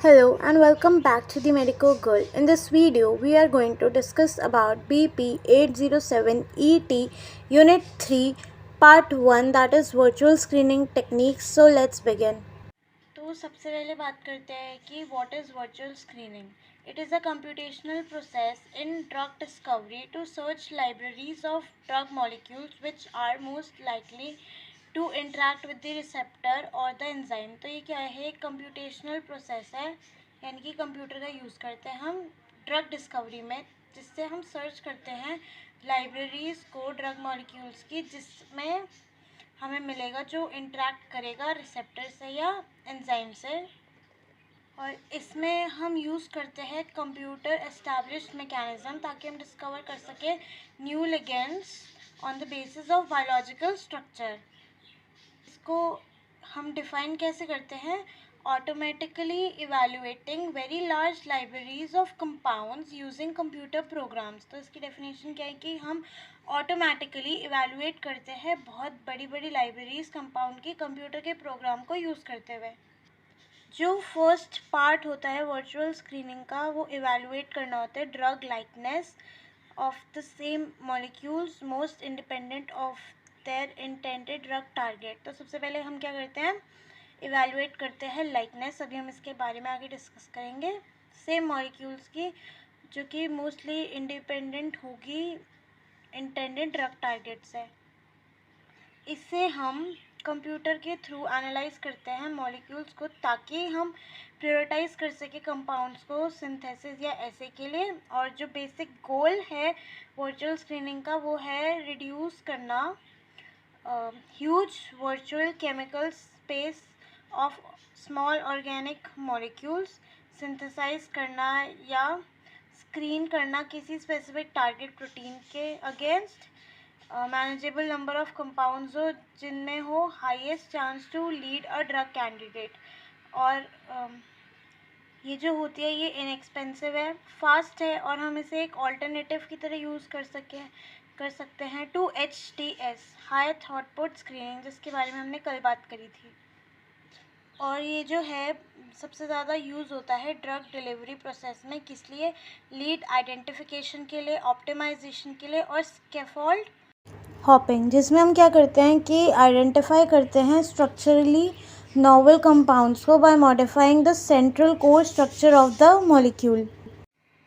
Hello and welcome back to the Medical Girl. In this video, we are going to discuss about BP807ET Unit 3 Part 1, that is virtual screening techniques. So let's begin. तो सबसे पहले बात करते हैं कि what is virtual screening. It is a computational process in drug discovery to search libraries of drug molecules which are most likely to interact with the receptor or the enzyme. तो ये क्या है, एक कंप्यूटेशनल प्रोसेस है, यानी कि computer का use करते हैं हम ड्रग डिस्कवरी में, जिससे हम सर्च करते हैं लाइब्रेरीज़ को ड्रग मॉलिक्यूल्स की, जिसमें हमें मिलेगा जो इंटरेक्ट करेगा रिसेप्टर से या एंजाइम से। और इसमें हम यूज़ करते हैं कंप्यूटर एस्टैब्लिश्ड मैकेनिज्म, ताकि हम डिस्कवर कर सकें new ligands on the basis of biological structure. इसको हम डिफ़ाइन कैसे करते हैं? Automatically evaluating very large libraries of compounds using computer programs. तो इसकी डेफिनेशन क्या है कि हम ऑटोमेटिकली इवेल्युएट करते हैं बहुत बड़ी बड़ी लाइब्रेरीज कंपाउंड की कंप्यूटर के प्रोग्राम को यूज़ करते हुए। जो फर्स्ट पार्ट होता है वर्चुअल स्क्रीनिंग का, वो इवेल्युएट करना होता है drug likeness of the same molecules most independent of their intended drug target. तो सबसे पहले हम क्या करते हैं, इवेल्युएट करते हैं लाइकनेस। अभी हम इसके बारे में आगे डिस्कस करेंगे, सेम मॉलिक्यूल्स की जो कि मोस्टली इंडिपेंडेंट होगी इंटेंडेड ड्रग टारगेट से। इससे हम कंप्यूटर के थ्रू एनालाइज करते हैं मॉलिक्यूल्स को, ताकि हम प्रायोरिटाइज कर सके कंपाउंड्स को सिंथेसिस या ऐसे के लिए। और जो बेसिक गोल है वर्चुअल स्क्रीनिंग का, वो है रिड्यूस करना huge virtual chemical space of small organic molecules, synthesize करना या स्क्रीन करना किसी स्पेसिफिक टारगेट प्रोटीन के against manageable number of compounds हो जिनमें हो highest chance to lead a drug candidate. और ये जो होती है ये इनएक्सपेंसिव है, फास्ट है, और हम इसे एक ऑल्टरनेटिव की तरह यूज़ कर सकते हैं to HTS high throughput screening, जिसके बारे में हमने कल बात करी थी। और ये जो है सबसे ज़्यादा यूज़ होता है ड्रग डिलीवरी प्रोसेस में, किस लिए? लीड आइडेंटिफिकेशन के लिए, ऑप्टिमाइजेशन के लिए, और स्कैफोल्ड हॉपिंग, जिसमें हम क्या करते हैं कि आइडेंटिफाई करते हैं स्ट्रक्चरली नोवेल कंपाउंड्स को by modifying the central core structure of the molecule.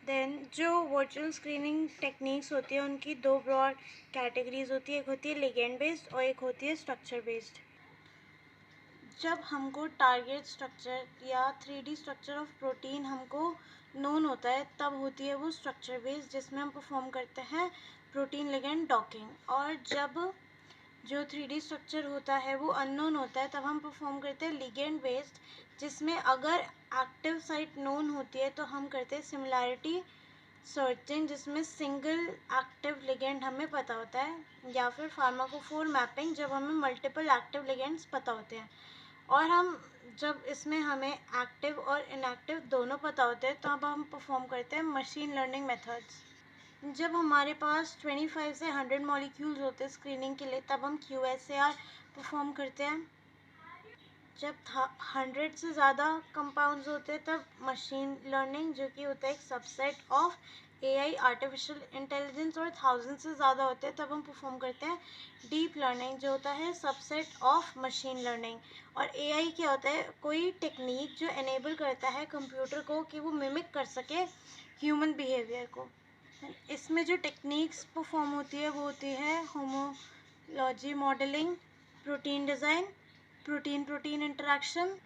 Then जो वर्चुअल स्क्रीनिंग टेक्निक्स होती है उनकी दो ब्रॉड कैटेगरीज होती है, एक होती है लिगेंड बेस्ड और एक होती है स्ट्रक्चर बेस्ड। जब हमको टारगेट स्ट्रक्चर या 3D स्ट्रक्चर ऑफ प्रोटीन हमको नोन होता है, तब होती है वो स्ट्रक्चर बेस्ड, जिसमें हम परफॉर्म करते हैं प्रोटीन लिगेंड डॉकिंग। और जब जो 3D स्ट्रक्चर होता है वो अननोन होता है, तब हम परफॉर्म करते हैं लिगेंड बेस्ड, जिसमें अगर एक्टिव साइट नोन होती है तो हम करते हैं सिमिलैरिटी सर्चिंग, जिसमें सिंगल एक्टिव लिगेंड हमें पता होता है, या फिर फार्माकोफोर मैपिंग, जब हमें मल्टीपल एक्टिव लिगेंड्स पता होते हैं। और हम जब इसमें हमें एक्टिव और इनएक्टिव दोनों पता होते हैं, तो अब हम परफॉर्म करते हैं मशीन लर्निंग मेथड्स। जब हमारे पास 25 से 100 मॉलिक्यूल्स होते हैं स्क्रीनिंग के लिए, तब हम QSAR परफॉर्म करते हैं। जब 100 से ज़्यादा कंपाउंड्स होते हैं, तब मशीन लर्निंग, जो कि होता है एक subset of AI artificial intelligence, और 1000 से ज़्यादा होते हैं तब हम परफॉर्म करते हैं डीप लर्निंग, जो होता है सबसेट ऑफ मशीन लर्निंग। और AI क्या होता है? कोई टेक्निक जो एनेबल करता है कंप्यूटर को कि वो मिमिक कर सके ह्यूमन बिहेवियर को। इसमें जो टेक्निक्स परफॉर्म होती है वो होती है homology modelling, protein design, protein protein interaction,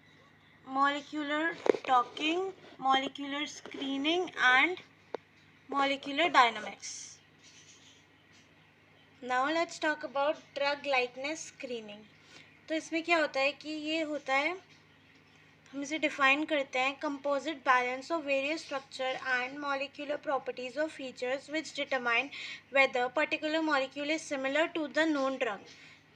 molecular docking, molecular screening, and molecular dynamics. Now let's talk about drug likeness screening. तो इसमें क्या होता है कि ये होता है, हम इसे डिफाइन करते हैं composite balance of various structure and molecular properties of features which determine whether particular molecule is similar to the known drug.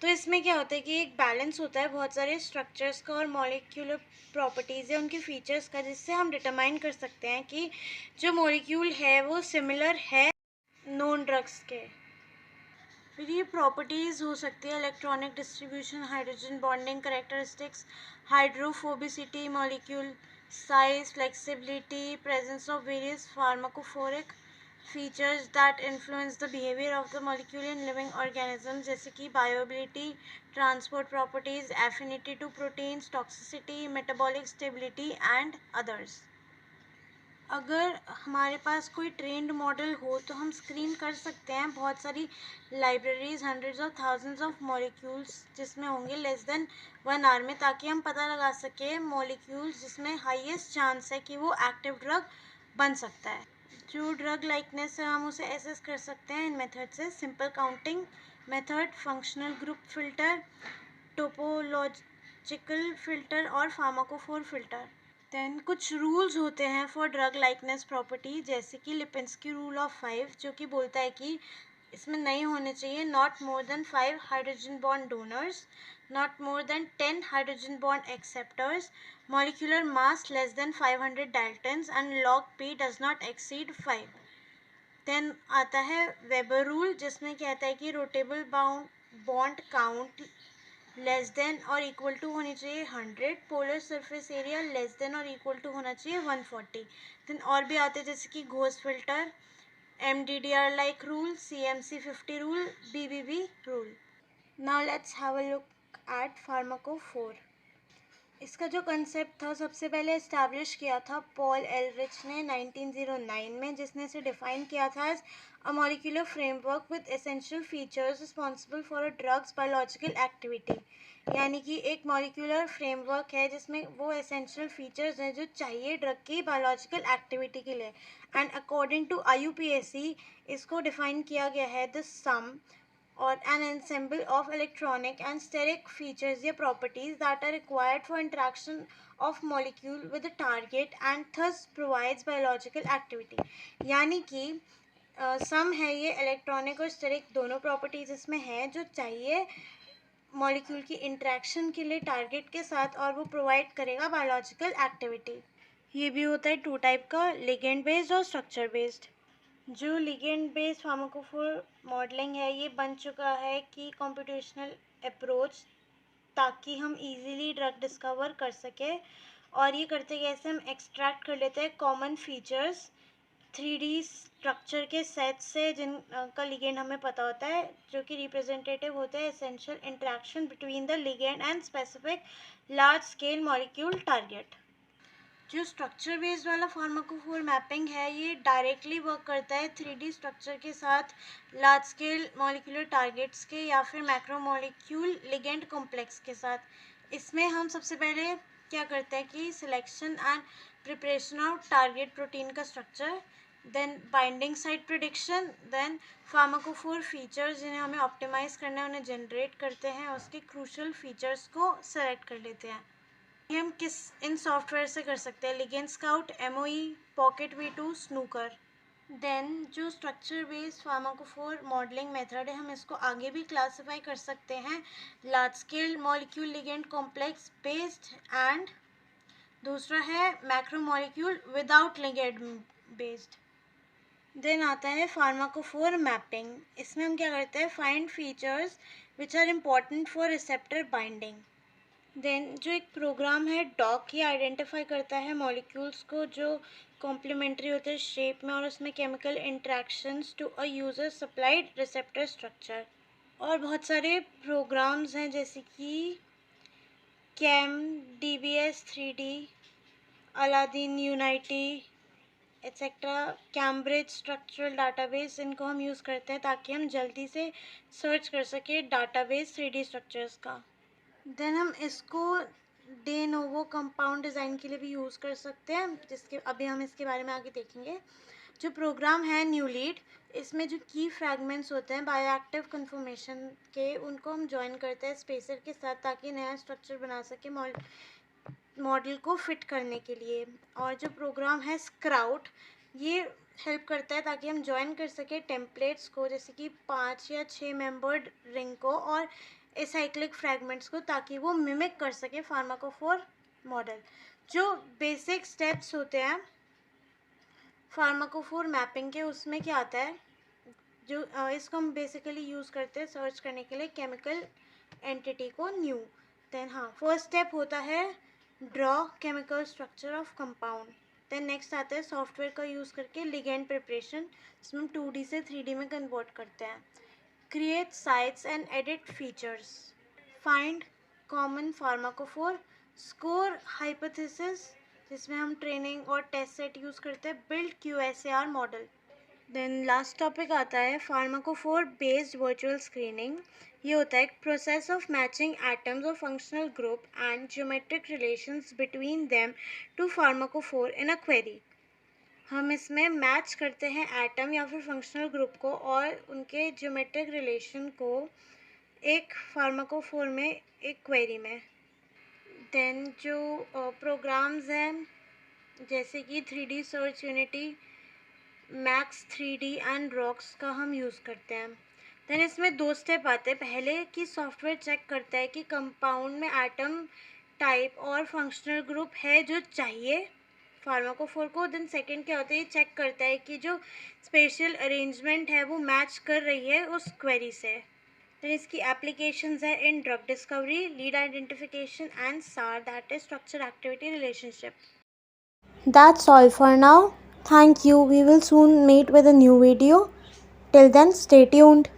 तो इसमें क्या होता है कि एक बैलेंस होता है बहुत सारे स्ट्रक्चर्स का और मॉलिक्यूलर प्रॉपर्टीज़ है उनके फीचर्स का, जिससे हम डिटरमाइन कर सकते हैं कि जो मॉलिक्यूल है वो सिमिलर है नोन ड्रग्स के। फिर ये प्रॉपर्टीज़ हो सकती है electronic distribution, hydrogen bonding characteristics, hydrophobicity, molecule size, flexibility, presence of various pharmacophoric features that influence the behavior of the molecule in living organisms, जैसे कि bioavailability, transport properties, affinity to proteins, toxicity, metabolic stability and others. अगर हमारे पास कोई trend model हो तो हम screen कर सकते हैं बहुत सारी libraries, hundreds of thousands of molecules जिसमें होंगे लेस देन 1 आवर में, ताकि हम पता लगा सके मॉलिक्यूल्स जिसमें हाईएस्ट चांस है कि वो एक्टिव ड्रग बन सकता है. जो ड्रग लाइकनेस है हम उसे एसेस कर सकते हैं इन मेथड से: simple counting method, functional group filter, topological filter और फार्माकोफोर फिल्टर. देन कुछ रूल्स होते हैं फॉर ड्रग लाइकनेस प्रॉपर्टी, जैसे कि लिपिंस्की रूल ऑफ 5 जो कि बोलता है कि इसमें नहीं होने चाहिए not more than 5 hydrogen bond donors, not more than 10 hydrogen bond acceptors, molecular mass less than 500 daltons and log P does not exceed 5. Then आता है वेबर रूल जिसमें कहता है कि rotatable bond count less than और equal to होनी चाहिए 100, polar surface area less than और इक्वल टू होना चाहिए 140. देन और भी आते हैं जैसे कि Ghosh filter, MDDR like rule, CMC50 rule, BBB rule. Now let's have a look at pharmacophore. इसका जो कंसेप्ट था सबसे पहले इस्टेब्लिश किया था पॉल एलरिच ने 1909 में, जिसने इसे डिफाइन किया था as a molecular framework with essential features responsible for a drug's biological activity. यानी कि एक मॉलिक्यूलर फ्रेमवर्क है जिसमें वो एसेंशियल फीचर्स हैं जो चाहिए ड्रग की बायोलॉजिकल एक्टिविटी के लिए. एंड अकॉर्डिंग टू IUPAC इसको डिफाइन किया गया है the sum or an ensemble of electronic and steric features या properties that are required for interaction of molecule with the target and thus provides biological activity. यानी कि सम है ये electronic और स्टेरिक दोनों प्रॉपर्टीज इसमें हैं जो चाहिए मॉलिक्यूल की इंटरेक्शन के लिए टारगेट के साथ, और वो प्रोवाइड करेगा बायोलॉजिकल एक्टिविटी. ये भी होता है 2 टाइप का, लिगेंड बेस्ड और स्ट्रक्चर बेस्ड. जो लिगेंड बेस्ड फार्माकोफोर मॉडलिंग है ये बन चुका है कि कंप्यूटेशनल अप्रोच, ताकि हम इजीली ड्रग डिस्कवर कर सके. और ये करते कैसे, हम एक्सट्रैक्ट कर लेते हैं कॉमन फीचर्स 3D स्ट्रक्चर के सेट से जिनका लिगेंड हमें पता होता है, जो कि रिप्रेजेंटेटिव होते हैं essential interaction between the ligand and specific large scale molecule target. जो स्ट्रक्चर बेस्ड वाला फार्माकोफोर मैपिंग है ये डायरेक्टली वर्क करता है 3D स्ट्रक्चर के साथ लार्ज स्केल मॉलिक्यूलर टारगेट्स के या फिर मैक्रोमोलिक्यूल लिगेंड कॉम्प्लेक्स के साथ. इसमें हम सबसे पहले क्या करते हैं कि selection and preparation of target protein का structure, then binding site prediction, then pharmacophore features जिन्हें हमें ऑप्टिमाइज करना है उन्हें जनरेट करते हैं, उसके क्रूशल फीचर्स को सेलेक्ट कर लेते हैं. ये हम किस इन सॉफ्टवेयर से कर सकते हैं: ligand scout, MOE, pocket V2, snooker. Then जो structure based pharmacophore modelling method है हम इसको आगे भी क्लासीफाई कर सकते हैं large scale molecule ligand complex based, and दूसरा है macro molecule without ligand based. Then आता है फार्माकोफोर मैपिंग. इसमें हम क्या करते हैं, find features which are important for receptor binding. Then जो एक प्रोग्राम है डॉक, ये आइडेंटिफाई करता है मॉलिक्यूल्स को जो कॉम्प्लीमेंट्री होते हैं शेप में और उसमें chemical interactions to a user supplied receptor structure. और बहुत सारे प्रोग्राम्स हैं जैसे कि cam, DBS 3D, Aladdin, unity etcetera, Cambridge structural database, इनको हम यूज़ करते हैं ताकि हम जल्दी से सर्च कर सकें डाटाबेस 3D स्ट्रक्चर्स का. देन हम इसको डे नोवो कंपाउंड डिज़ाइन के लिए भी यूज़ कर सकते हैं, जिसके अभी हम इसके बारे में आगे देखेंगे. जो प्रोग्राम है न्यू लीड, इसमें जो की फ्रैगमेंट्स होते हैं बायोएक्टिव कन्फर्मेशन के, उनको हम ज्वाइन करते हैं स्पेसर के साथ ताकि नया स्ट्रक्चर बना सके मॉडल को फिट करने के लिए. और जो प्रोग्राम है स्क्राउट, ये हेल्प करता है ताकि हम ज्वाइन कर सके टेम्पलेट्स को, जैसे कि 5 या 6 मेंबर्ड रिंग को और एसाइक्लिक फ्रैगमेंट्स को, ताकि वो मिमिक कर सके फार्माकोफोर मॉडल. जो बेसिक स्टेप्स होते हैं फार्माकोफोर मैपिंग के, उसमें क्या आता है, जो इसको हम बेसिकली यूज़ करते हैं सर्च करने के लिए केमिकल एंटिटी को न्यू. देन हाँ, फर्स्ट स्टेप होता है draw chemical structure of compound. Then next आता है सॉफ्टवेयर का यूज़ करके लिगेंड प्रिपरेशन, जिसमें हम 2D से 3D में कन्वर्ट करते हैं। Create sites and edit features. Find common pharmacophore. Score hypothesis, जिसमें हम ट्रेनिंग और टेस्ट सेट यूज़ करते हैं। Build QSAR model. Then last topic आता है फार्माकोफोर बेस्ड वर्चुअल स्क्रीनिंग। ये होता है एक प्रोसेस ऑफ मैचिंग एटम्स और functional group and geometric relations between them to pharmacophore in a query. हम इसमें मैच करते हैं एटम या फिर फंक्शनल ग्रुप को और उनके ज्योमेट्रिक रिलेशन को एक फार्माकोफोर में, एक क्वेरी में। देन जो प्रोग्राम्स हैं जैसे कि 3D search unity, max 3D and rocks का हम यूज़ करते हैं। देन इसमें 2 स्टेप आते हैं। पहले कि सॉफ्टवेयर चेक करता है कि कंपाउंड में एटम टाइप और फंक्शनल ग्रुप है जो चाहिए फार्माकोफोर को। देन सेकंड क्या होता है, ये चेक करता है कि जो स्पेशल अरेंजमेंट है वो मैच कर रही है उस क्वेरी से। देन इसकी एप्लीकेशंस है in drug discovery, lead identification and SAR, that is structure activity relationship. That's all for now. Thank you. We will soon meet with a new video. Till then, stay tuned.